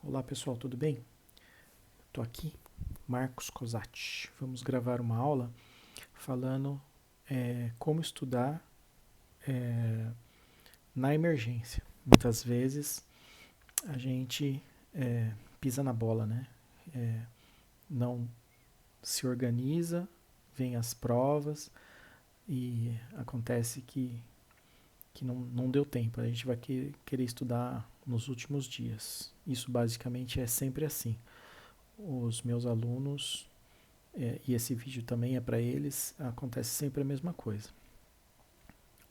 Olá pessoal, tudo bem? Estou aqui, Marcos Cosati. Vamos gravar uma aula falando como estudar na emergência. Muitas vezes a gente pisa na bola, né? Não se organiza, vem as provas e acontece que não deu tempo. A gente vai querer estudar nos últimos dias. Isso basicamente é sempre assim. Os meus alunos, e esse vídeo também é para eles, acontece sempre a mesma coisa.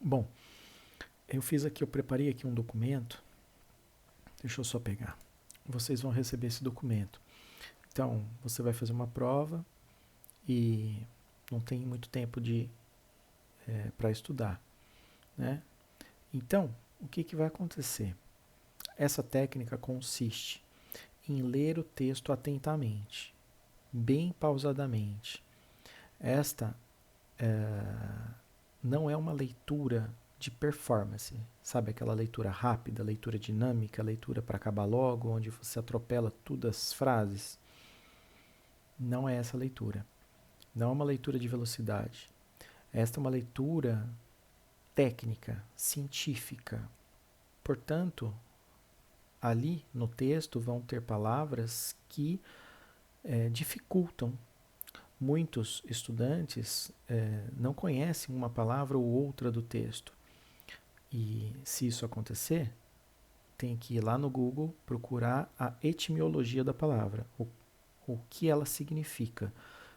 Bom, eu preparei aqui um documento, deixa eu só pegar. Vocês vão receber esse documento. Então, você vai fazer uma prova e não tem muito tempo para estudar, né? Então, o que vai acontecer? Essa técnica consiste em ler o texto atentamente, bem pausadamente. Esta não é uma leitura de performance, sabe, aquela leitura rápida, leitura dinâmica, leitura para acabar logo, onde você atropela todas as frases. Não é essa leitura. Não é uma leitura de velocidade. Esta é uma leitura técnica, científica. Portanto, ali no texto vão ter palavras que dificultam. Muitos estudantes não conhecem uma palavra ou outra do texto. E se isso acontecer, tem que ir lá no Google procurar a etimologia da palavra, o que ela significa.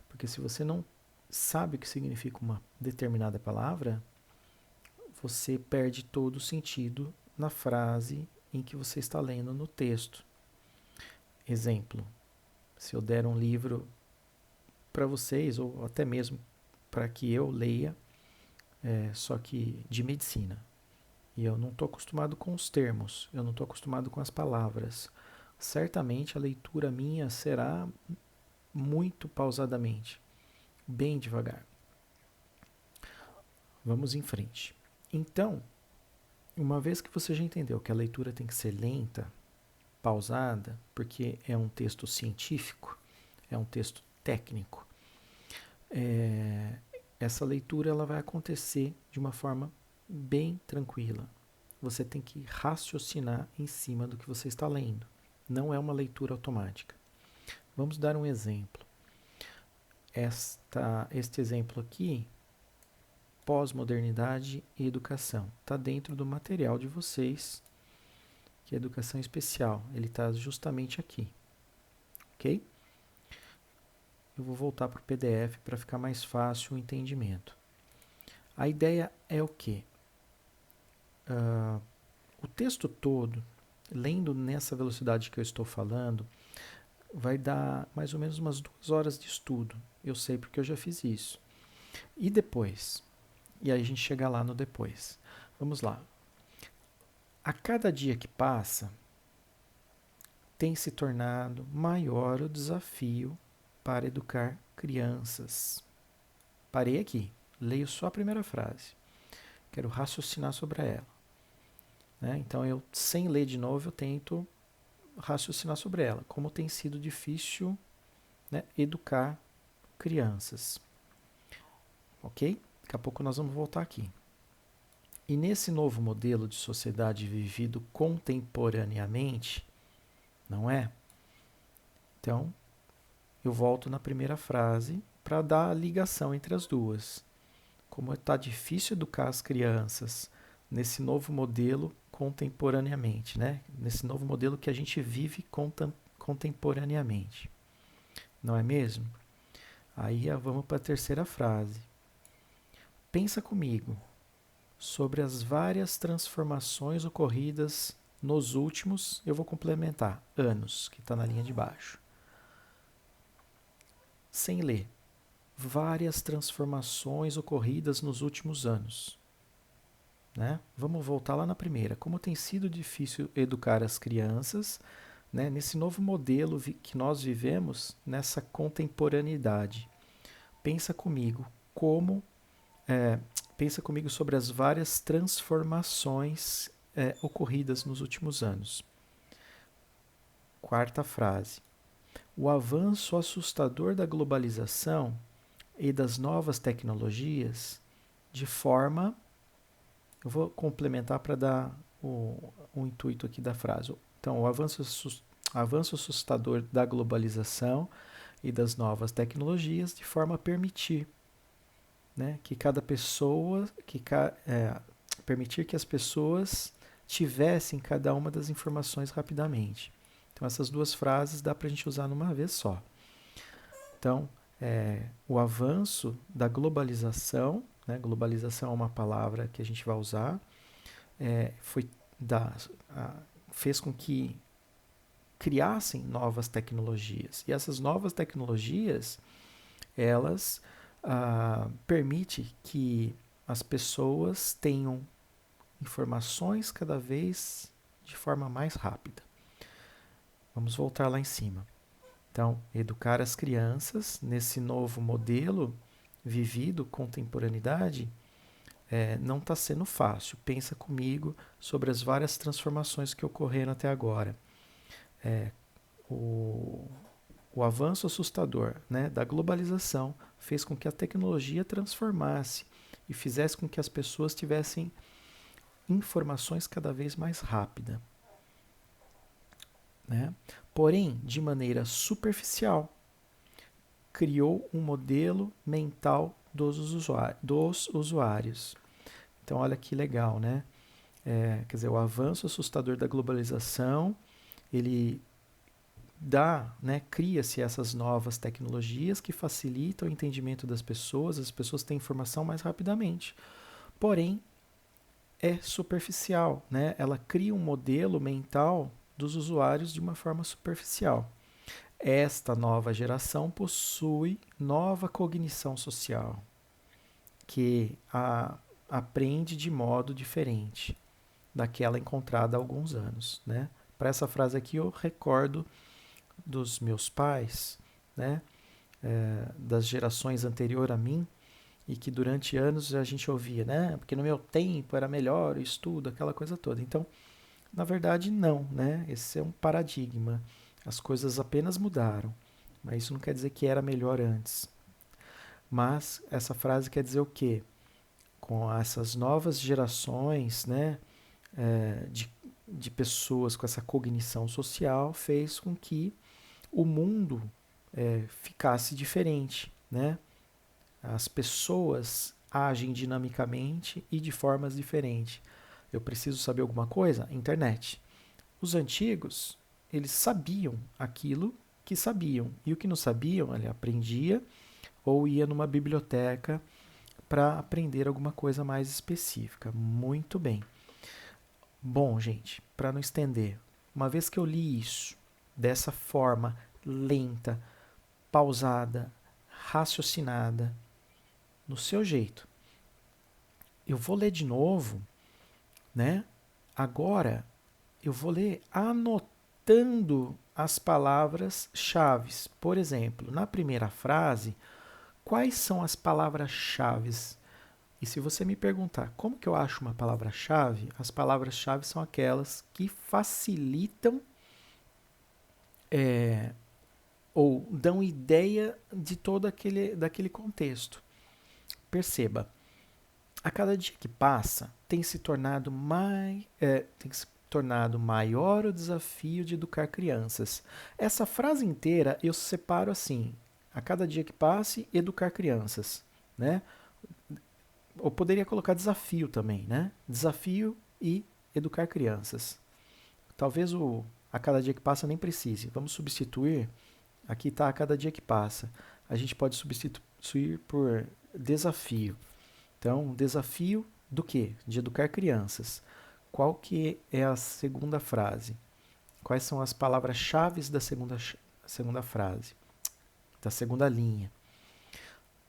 Porque se você não sabe o que significa uma determinada palavra, você perde todo o sentido na frase em que você está lendo no texto. Exemplo, se eu der um livro para vocês, ou até mesmo para que eu leia, só que de medicina, e eu não estou acostumado com os termos, eu não estou acostumado com as palavras, certamente a leitura minha será muito pausadamente, bem devagar. Vamos em frente. Então, uma vez que você já entendeu que a leitura tem que ser lenta, pausada, porque é um texto científico, é um texto técnico, essa leitura ela vai acontecer de uma forma bem tranquila. Você tem que raciocinar em cima do que você está lendo. Não é uma leitura automática. Vamos dar um exemplo. Este exemplo aqui, pós-modernidade e educação, está dentro do material de vocês, que é educação especial. Ele está justamente aqui, ok? Eu vou voltar para o PDF para ficar mais fácil o entendimento. A ideia é o quê? O texto todo, lendo nessa velocidade que eu estou falando, vai dar mais ou menos umas 2 horas de estudo. Eu sei porque eu já fiz isso. E depois? E aí a gente chega lá no depois. Vamos lá. A cada dia que passa, tem se tornado maior o desafio para educar crianças. Parei aqui. Leio só a primeira frase. Quero raciocinar sobre ela. Né? Então, eu, sem ler de novo, eu tento raciocinar sobre ela. Como tem sido difícil, né, educar crianças. Ok? Daqui a pouco nós vamos voltar aqui. E nesse novo modelo de sociedade vivido contemporaneamente, não é? Então, eu volto na primeira frase para dar a ligação entre as duas. Como está difícil educar as crianças nesse novo modelo contemporaneamente, né? Nesse novo modelo que a gente vive contemporaneamente. Não é mesmo? Aí vamos para a terceira frase. Pensa comigo sobre as várias transformações ocorridas nos últimos, eu vou complementar, anos, que está na linha de baixo. Sem ler. Várias transformações ocorridas nos últimos anos. Né? Vamos voltar lá na primeira. Como tem sido difícil educar as crianças, né, nesse novo modelo que nós vivemos, nessa contemporaneidade. Pensa comigo pensa comigo sobre as várias transformações ocorridas nos últimos anos. Quarta frase. O avanço assustador da globalização e das novas tecnologias de forma... Eu vou complementar para dar o intuito aqui da frase. Então, o avanço assustador da globalização e das novas tecnologias de forma a permitir, né, que cada pessoa, permitir que as pessoas tivessem cada uma das informações rapidamente. Então, essas duas frases dá para a gente usar numa vez só. Então, o avanço da globalização, né, globalização é uma palavra que a gente vai usar, fez com que criassem novas tecnologias. E essas novas tecnologias, elas permitem que as pessoas tenham informações cada vez de forma mais rápida. Vamos voltar lá em cima. Então, educar as crianças nesse novo modelo vivido, contemporaneidade, não está sendo fácil. Pensa comigo sobre as várias transformações que ocorreram até agora. O avanço assustador, né, da globalização fez com que a tecnologia transformasse e fizesse com que as pessoas tivessem informações cada vez mais rápidas. Né? Porém, de maneira superficial, criou um modelo mental dos usuários. Então, olha que legal, né? Quer dizer, o avanço assustador da globalização, ele cria-se essas novas tecnologias que facilitam o entendimento das pessoas, as pessoas têm informação mais rapidamente. Porém, é superficial, né? Ela cria um modelo mental dos usuários de uma forma superficial. Esta nova geração possui nova cognição social, que aprende de modo diferente daquela encontrada há alguns anos, né? Para essa frase aqui eu recordo dos meus pais, né? Das gerações anteriores a mim, e que durante anos a gente ouvia, né? Porque no meu tempo era melhor o estudo, aquela coisa toda. Então, na verdade, não, né? Esse é um paradigma. As coisas apenas mudaram, mas isso não quer dizer que era melhor antes. Mas essa frase quer dizer o quê? Com essas novas gerações, né, de pessoas com essa cognição social, fez com que o mundo ficasse diferente, né? As pessoas agem dinamicamente e de formas diferentes. Eu preciso saber alguma coisa? Internet. Os antigos, eles sabiam aquilo que sabiam. E o que não sabiam, ele aprendia ou ia numa biblioteca para aprender alguma coisa mais específica. Muito bem. Bom, gente, para não estender, uma vez que eu li isso dessa forma lenta, pausada, raciocinada, no seu jeito, eu vou ler de novo, né? Agora eu vou ler anotando as palavras-chave. Por exemplo, na primeira frase, quais são as palavras-chave? E se você me perguntar como que eu acho uma palavra-chave, as palavras-chave são aquelas que facilitam ou dão ideia de todo daquele contexto. Perceba, a cada dia que passa tem se tornado maior o desafio de educar crianças. Essa frase inteira eu separo assim: a cada dia que passe, educar crianças, né? Ou poderia colocar desafio também, né? Desafio e educar crianças. Talvez a cada dia que passa nem precise. Vamos substituir. Aqui está a cada dia que passa. A gente pode substituir por desafio. Então, desafio do quê? De educar crianças. Qual que é a segunda frase? Quais são as palavras-chave da segunda frase? Da segunda linha.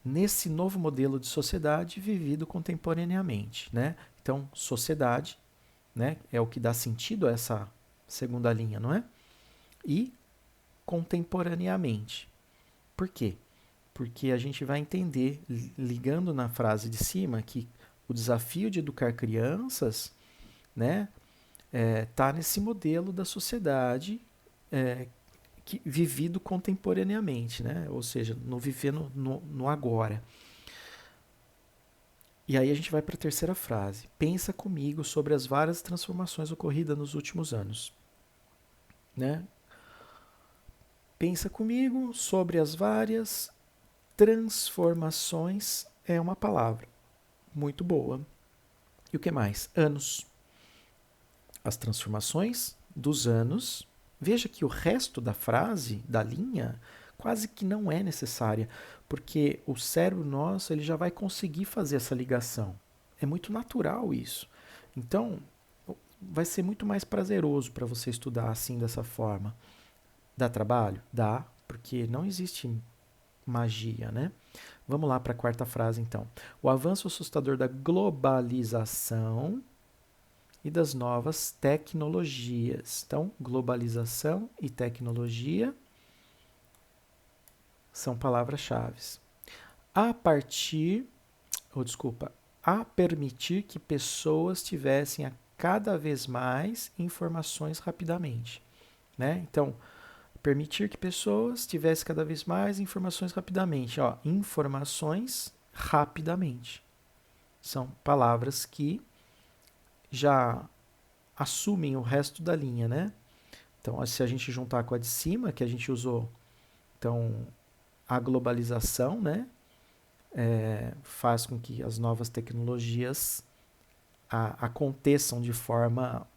Nesse novo modelo de sociedade vivido contemporaneamente, né? Então, sociedade, né, é o que dá sentido a essa segunda linha, não é? E contemporaneamente. Por quê? Porque a gente vai entender, ligando na frase de cima, que o desafio de educar crianças, né, tá nesse modelo da sociedade vivido contemporaneamente, né? Ou seja, no viver no agora. E aí a gente vai para a terceira frase. Pensa comigo sobre as várias transformações ocorridas nos últimos anos. Né? Pensa comigo sobre as várias transformações. É uma palavra muito boa. E o que mais? Anos. As transformações dos anos. Veja que o resto da frase, da linha, quase que não é necessária, porque o cérebro nosso ele já vai conseguir fazer essa ligação. É muito natural isso. Então, vai ser muito mais prazeroso para você estudar assim, dessa forma. Dá trabalho? Dá, porque não existe magia, né? Vamos lá para a quarta frase, então. O avanço assustador da globalização e das novas tecnologias. Então, globalização e tecnologia são palavras-chave. A partir, ou desculpa, a permitir que pessoas tivessem a cada vez mais informações rapidamente. Né? Então, permitir que pessoas tivessem cada vez mais informações rapidamente. Ó, informações rapidamente. São palavras que já assumem o resto da linha, né? Então, se a gente juntar com a de cima, que a gente usou, então, a globalização, né? Faz com que as novas tecnologias aconteçam de forma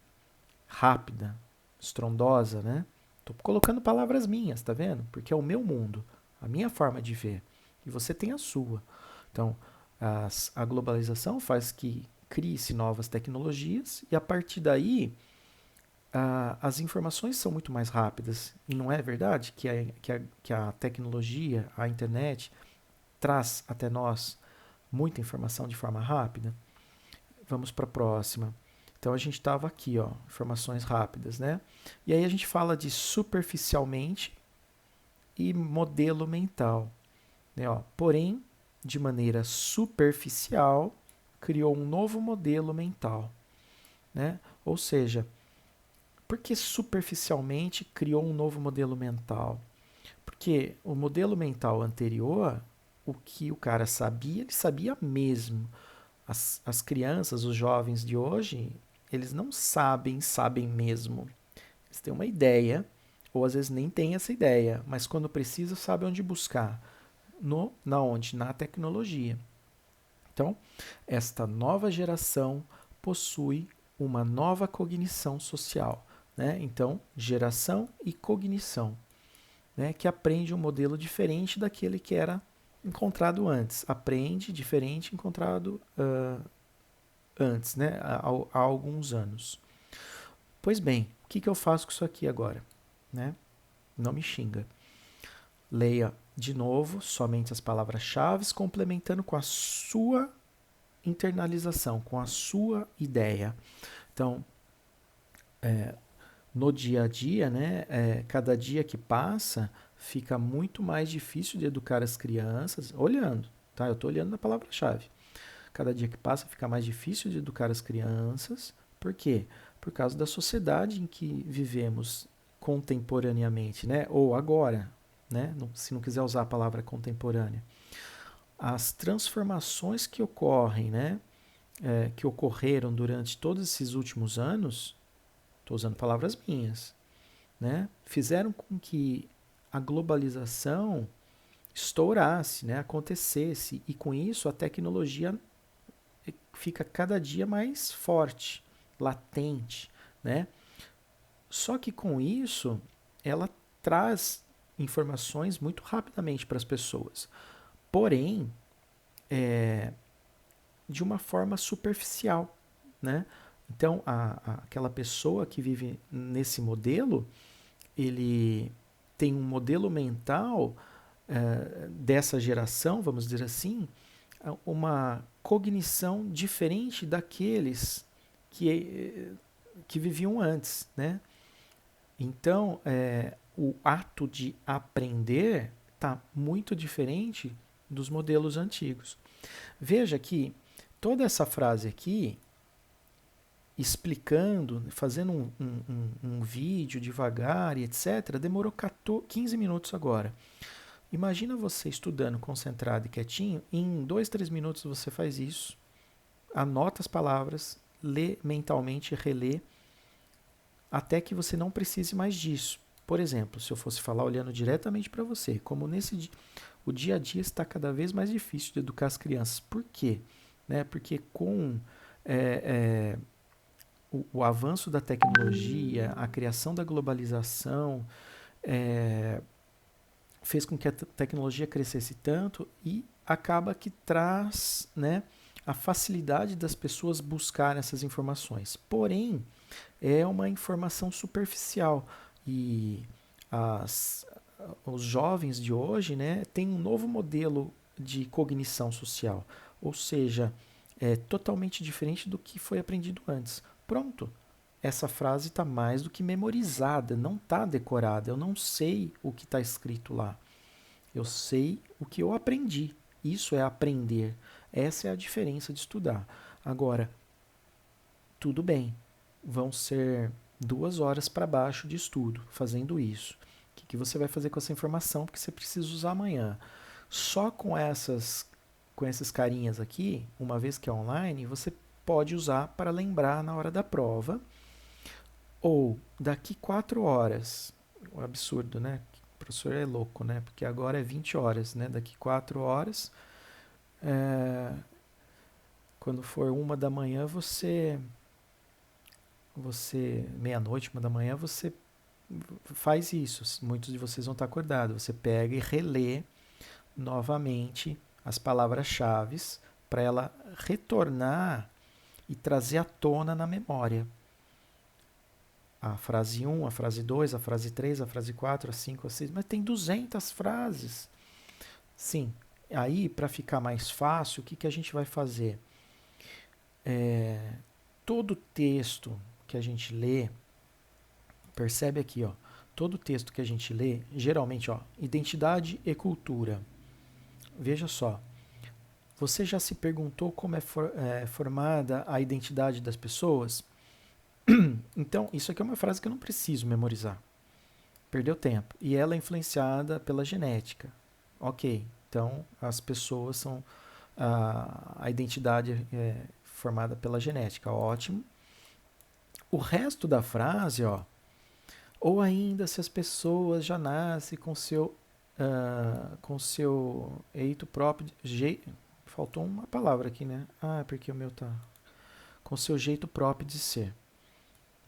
rápida, estrondosa, né? Estou colocando palavras minhas, tá vendo? Porque é o meu mundo, a minha forma de ver. E você tem a sua. Então, a globalização faz que crie-se novas tecnologias e a partir daí as informações são muito mais rápidas. E não é verdade que a tecnologia, a internet, traz até nós muita informação de forma rápida? Vamos para a próxima. Então a gente estava aqui, ó, informações rápidas, né? E aí a gente fala de superficialmente e modelo mental, né? Ó, porém, de maneira superficial, criou um novo modelo mental, né? Ou seja, por que superficialmente criou um novo modelo mental? Porque o modelo mental anterior, o que o cara sabia, ele sabia mesmo. As crianças, os jovens de hoje, eles não sabem mesmo. Eles têm uma ideia, ou às vezes nem têm essa ideia, mas quando precisa, sabe onde buscar. Na onde? Na tecnologia. Então, esta nova geração possui uma nova cognição social. Né? Então, geração e cognição, né? Que aprende um modelo diferente daquele que era encontrado antes. Aprende diferente encontrado antes, né? Há alguns anos. Pois bem, o que eu faço com isso aqui agora? Né? Não me xinga. Leia de novo somente as palavras-chave, complementando com a sua internalização, com a sua ideia. Então, no dia a dia, né, cada dia que passa, fica muito mais difícil de educar as crianças, olhando, tá? Eu estou olhando na palavra-chave. Cada dia que passa, fica mais difícil de educar as crianças. Por quê? Por causa da sociedade em que vivemos contemporaneamente, né? Ou agora, né? Se não quiser usar a palavra contemporânea. As transformações que ocorrem, né? Que ocorreram durante todos esses últimos anos, estou usando palavras minhas, né? Fizeram com que a globalização estourasse, né? Acontecesse, e com isso a tecnologia fica cada dia mais forte, latente, né? Só que com isso, ela traz informações muito rapidamente para as pessoas. Porém, de uma forma superficial, né? Então, aquela pessoa que vive nesse modelo, ele tem um modelo mental dessa geração, vamos dizer assim, uma cognição diferente daqueles que viviam antes, né? Então, o ato de aprender está muito diferente dos modelos antigos. Veja que toda essa frase aqui explicando, fazendo um vídeo devagar e etc., demorou 15 minutos agora. Imagina você estudando concentrado e quietinho, em 2, 3 minutos você faz isso, anota as palavras, lê mentalmente, relê, até que você não precise mais disso. Por exemplo, se eu fosse falar olhando diretamente para você, como o dia a dia está cada vez mais difícil de educar as crianças. Por quê? Né? Porque com o avanço da tecnologia, a criação da globalização, fez com que a tecnologia crescesse tanto e acaba que traz, né, a facilidade das pessoas buscarem essas informações. Porém, é uma informação superficial e as, os jovens de hoje, né, têm um novo modelo de cognição social, ou seja, é totalmente diferente do que foi aprendido antes. Pronto, essa frase está mais do que memorizada, não está decorada. Eu não sei o que está escrito lá. Eu sei o que eu aprendi. Isso é aprender. Essa é a diferença de estudar. Agora, tudo bem, vão ser 2 horas para baixo de estudo fazendo isso. O que você vai fazer com essa informação? Porque você precisa usar amanhã. Só com esses carinhas aqui, uma vez que é online, você pode usar para lembrar na hora da prova. Ou daqui 4 horas. Um absurdo, né? O professor é louco, né? Porque agora é 20 horas, né? Daqui 4 horas, quando for 1 da manhã, meia-noite, 1 da manhã, você faz isso. Muitos de vocês vão estar acordados. Você pega e relê novamente as palavras-chave para ela retornar e trazer à tona na memória. A frase 1, a frase 2, a frase 3, a frase 4, a 5, a 6, mas tem 200 frases. Sim, aí para ficar mais fácil, o que a gente vai fazer? Todo texto que a gente lê, percebe aqui, ó, todo texto que a gente lê, geralmente, ó, identidade e cultura. Veja só, você já se perguntou como é formada a identidade das pessoas? Então, isso aqui é uma frase que eu não preciso memorizar. Perdeu tempo. E ela é influenciada pela genética. Ok, então as pessoas são. A identidade é formada pela genética. Ótimo. O resto da frase, ó. Ou ainda se as pessoas já nascem com seu eito próprio. Faltou uma palavra aqui, né? Ah, porque o meu tá. Com seu jeito próprio de ser.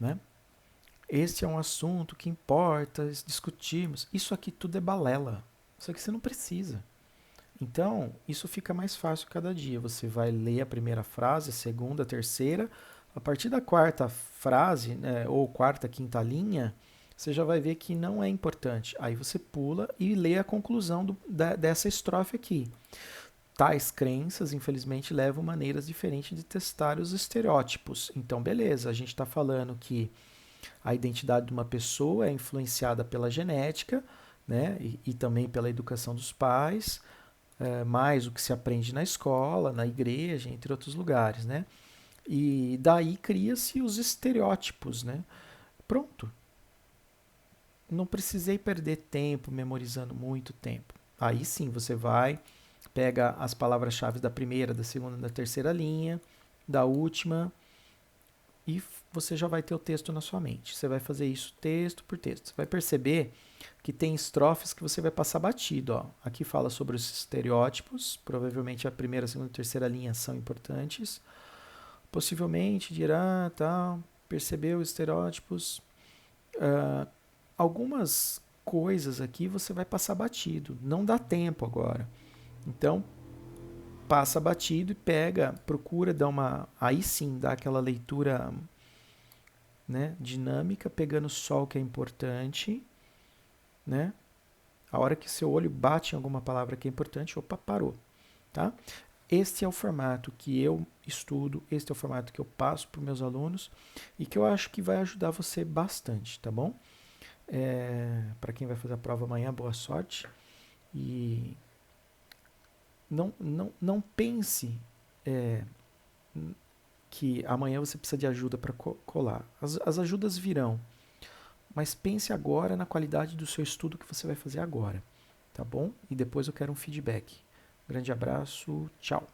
Né? Este é um assunto que importa discutirmos. Isso aqui tudo é balela. Isso aqui você não precisa. Então, isso fica mais fácil cada dia. Você vai ler a primeira frase, a segunda, a terceira. A partir da quarta frase, né, ou quarta, quinta linha, você já vai ver que não é importante. Aí você pula e lê a conclusão dessa estrofe aqui. Tais crenças, infelizmente, levam maneiras diferentes de testar os estereótipos. Então, beleza, a gente está falando que a identidade de uma pessoa é influenciada pela genética, né, e também pela educação dos pais, mais o que se aprende na escola, na igreja, entre outros lugares, né? E daí cria-se os estereótipos, né? Pronto. Não precisei perder tempo memorizando muito tempo. Aí sim, você vai, pega as palavras-chave da primeira, da segunda, da terceira linha, da última, e você já vai ter o texto na sua mente. Você vai fazer isso texto por texto. Você vai perceber que tem estrofes que você vai passar batido. Ó. Aqui fala sobre os estereótipos, provavelmente a primeira, segunda e terceira linha são importantes. Possivelmente dirá, tal, percebeu os estereótipos. Algumas coisas aqui você vai passar batido, não dá tempo agora. Então, passa batido e pega, procura dar aí sim, dá aquela leitura, né, dinâmica, pegando só o que é importante, né? A hora que seu olho bate em alguma palavra que é importante, opa, parou, tá? Este é o formato que eu estudo, este é o formato que eu passo para os meus alunos e que eu acho que vai ajudar você bastante, tá bom? Para quem vai fazer a prova amanhã, boa sorte. E não pense que amanhã você precisa de ajuda para colar. As ajudas virão, mas pense agora na qualidade do seu estudo que você vai fazer agora, tá bom? E depois eu quero um feedback. Grande abraço, tchau.